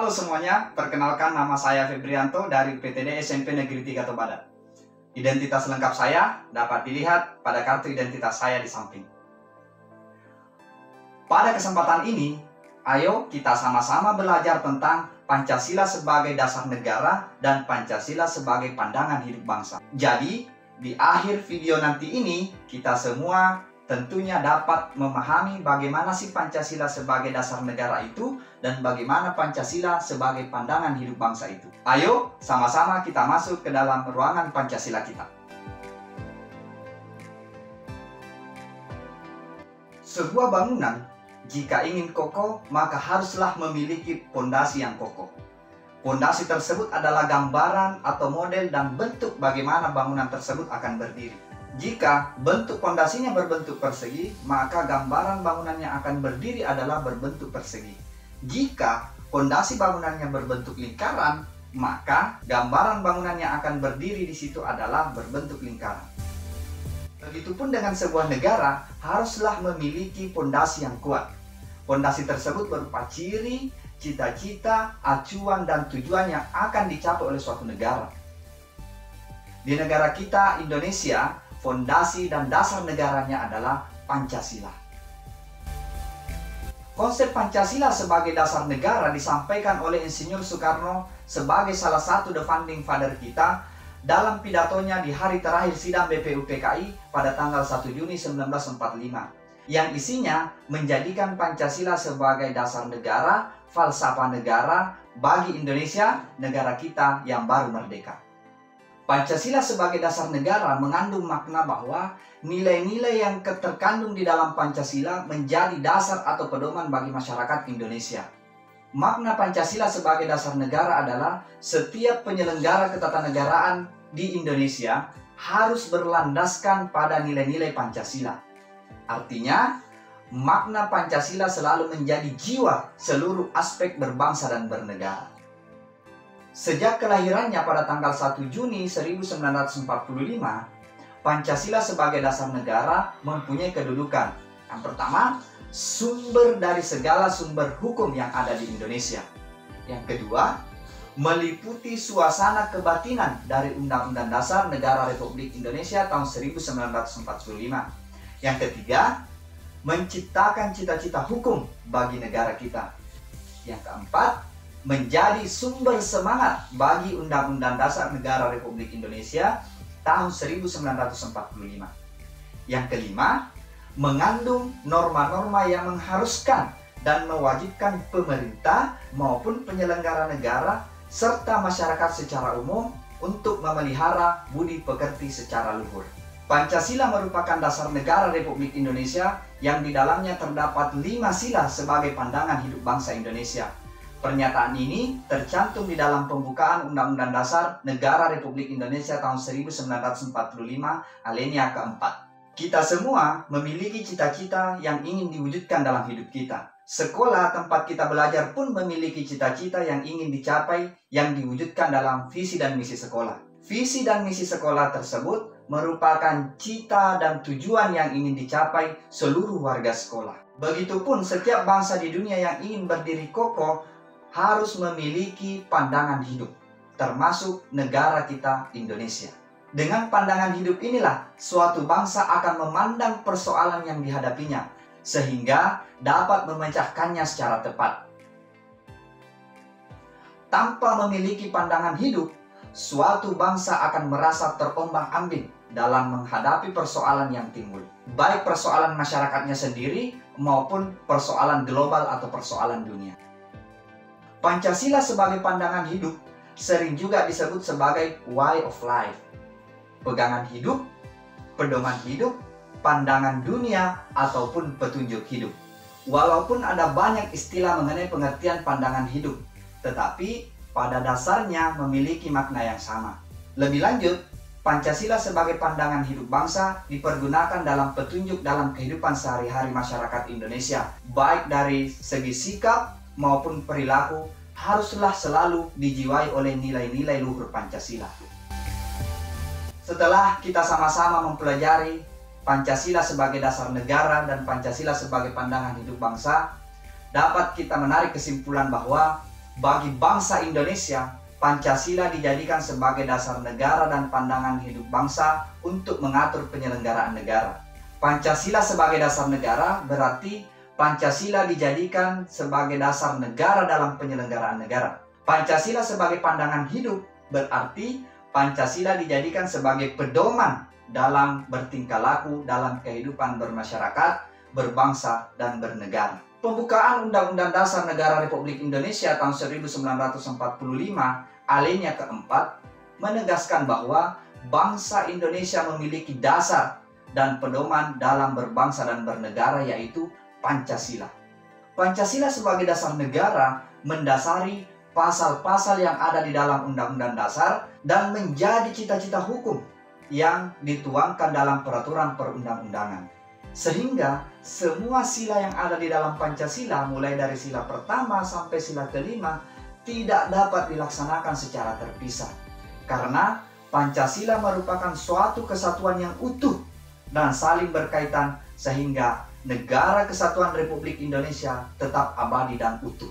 Halo semuanya, perkenalkan nama saya Febrianto dari PTD SMP Negeri 3 Tobadan. Identitas lengkap saya dapat dilihat pada kartu identitas saya di samping. Pada kesempatan ini, ayo kita sama-sama belajar tentang Pancasila sebagai dasar negara dan Pancasila sebagai pandangan hidup bangsa. Jadi, di akhir video nanti ini, kita semua tentunya dapat memahami bagaimana sih Pancasila sebagai dasar negara itu dan bagaimana Pancasila sebagai pandangan hidup bangsa itu. Ayo, sama-sama kita masuk ke dalam ruangan Pancasila kita. Sebuah bangunan, jika ingin kokoh, maka haruslah memiliki pondasi yang kokoh. Pondasi tersebut adalah gambaran atau model dan bentuk bagaimana bangunan tersebut akan berdiri. Jika bentuk pondasinya berbentuk persegi, maka gambaran bangunannya akan berdiri adalah berbentuk persegi. Jika pondasi bangunannya berbentuk lingkaran, maka gambaran bangunannya akan berdiri di situ adalah berbentuk lingkaran. Begitupun dengan sebuah negara haruslah memiliki pondasi yang kuat. Pondasi tersebut berupa ciri, cita-cita, acuan, dan tujuan yang akan dicapai oleh suatu negara. Di negara kita, Indonesia, fondasi dan dasar negaranya adalah Pancasila. Konsep Pancasila sebagai dasar negara disampaikan oleh Insinyur Soekarno sebagai salah satu the founding father kita dalam pidatonya di hari terakhir sidang BPUPKI pada tanggal 1 Juni 1945, yang isinya menjadikan Pancasila sebagai dasar negara, falsafah negara bagi Indonesia, negara kita yang baru merdeka. Pancasila sebagai dasar negara mengandung makna bahwa nilai-nilai yang terkandung di dalam Pancasila menjadi dasar atau pedoman bagi masyarakat Indonesia. Makna Pancasila sebagai dasar negara adalah setiap penyelenggara ketatanegaraan di Indonesia harus berlandaskan pada nilai-nilai Pancasila. Artinya, makna Pancasila selalu menjadi jiwa seluruh aspek berbangsa dan bernegara. Sejak kelahirannya pada tanggal 1 Juni 1945, Pancasila sebagai dasar negara mempunyai kedudukan. Yang pertama, sumber dari segala sumber hukum yang ada di Indonesia. Yang kedua, meliputi suasana kebatinan dari Undang-Undang Dasar Negara Republik Indonesia tahun 1945. Yang ketiga, menciptakan cita-cita hukum bagi negara kita. Yang keempat, menjadi sumber semangat bagi Undang-Undang Dasar Negara Republik Indonesia tahun 1945. Yang kelima, mengandung norma-norma yang mengharuskan dan mewajibkan pemerintah maupun penyelenggara negara serta masyarakat secara umum untuk memelihara budi pekerti secara luhur. Pancasila merupakan dasar negara Republik Indonesia yang di dalamnya terdapat 5 sila sebagai pandangan hidup bangsa Indonesia. Pernyataan ini tercantum di dalam pembukaan Undang-Undang Dasar Negara Republik Indonesia tahun 1945 alinea keempat. Kita semua memiliki cita-cita yang ingin diwujudkan dalam hidup kita. Sekolah tempat kita belajar pun memiliki cita-cita yang ingin dicapai yang diwujudkan dalam visi dan misi sekolah. Visi dan misi sekolah tersebut merupakan cita dan tujuan yang ingin dicapai seluruh warga sekolah. Begitupun setiap bangsa di dunia yang ingin berdiri kokoh harus memiliki pandangan hidup, termasuk negara kita Indonesia. Dengan pandangan hidup inilah suatu bangsa akan memandang persoalan yang dihadapinya, sehingga dapat memecahkannya secara tepat. Tanpa memiliki pandangan hidup, suatu bangsa akan merasa terombang-ambing dalam menghadapi persoalan yang timbul, baik persoalan masyarakatnya sendiri maupun persoalan global atau persoalan dunia. Pancasila sebagai pandangan hidup sering juga disebut sebagai way of life. Pegangan hidup, pedoman hidup, pandangan dunia, ataupun petunjuk hidup. Walaupun ada banyak istilah mengenai pengertian pandangan hidup, tetapi pada dasarnya memiliki makna yang sama. Lebih lanjut, Pancasila sebagai pandangan hidup bangsa dipergunakan dalam petunjuk dalam kehidupan sehari-hari masyarakat Indonesia, baik dari segi sikap maupun perilaku haruslah selalu dijiwai oleh nilai-nilai luhur Pancasila. Setelah kita sama-sama mempelajari Pancasila sebagai dasar negara dan Pancasila sebagai pandangan hidup bangsa, dapat kita menarik kesimpulan bahwa bagi bangsa Indonesia, Pancasila dijadikan sebagai dasar negara dan pandangan hidup bangsa untuk mengatur penyelenggaraan negara. Pancasila sebagai dasar negara berarti Pancasila dijadikan sebagai dasar negara dalam penyelenggaraan negara. Pancasila sebagai pandangan hidup berarti Pancasila dijadikan sebagai pedoman dalam bertingkah laku dalam kehidupan bermasyarakat, berbangsa, dan bernegara. Pembukaan Undang-Undang Dasar Negara Republik Indonesia tahun 1945, alinea keempat, menegaskan bahwa bangsa Indonesia memiliki dasar dan pedoman dalam berbangsa dan bernegara, yaitu Pancasila. Pancasila sebagai dasar negara mendasari pasal-pasal yang ada di dalam Undang-Undang Dasar dan menjadi cita-cita hukum yang dituangkan dalam peraturan perundang-undangan. Sehingga semua sila yang ada di dalam Pancasila, mulai dari sila pertama sampai sila kelima, tidak dapat dilaksanakan secara terpisah. Karena Pancasila merupakan suatu kesatuan yang utuh dan saling berkaitan, sehingga Negara Kesatuan Republik Indonesia tetap abadi dan utuh.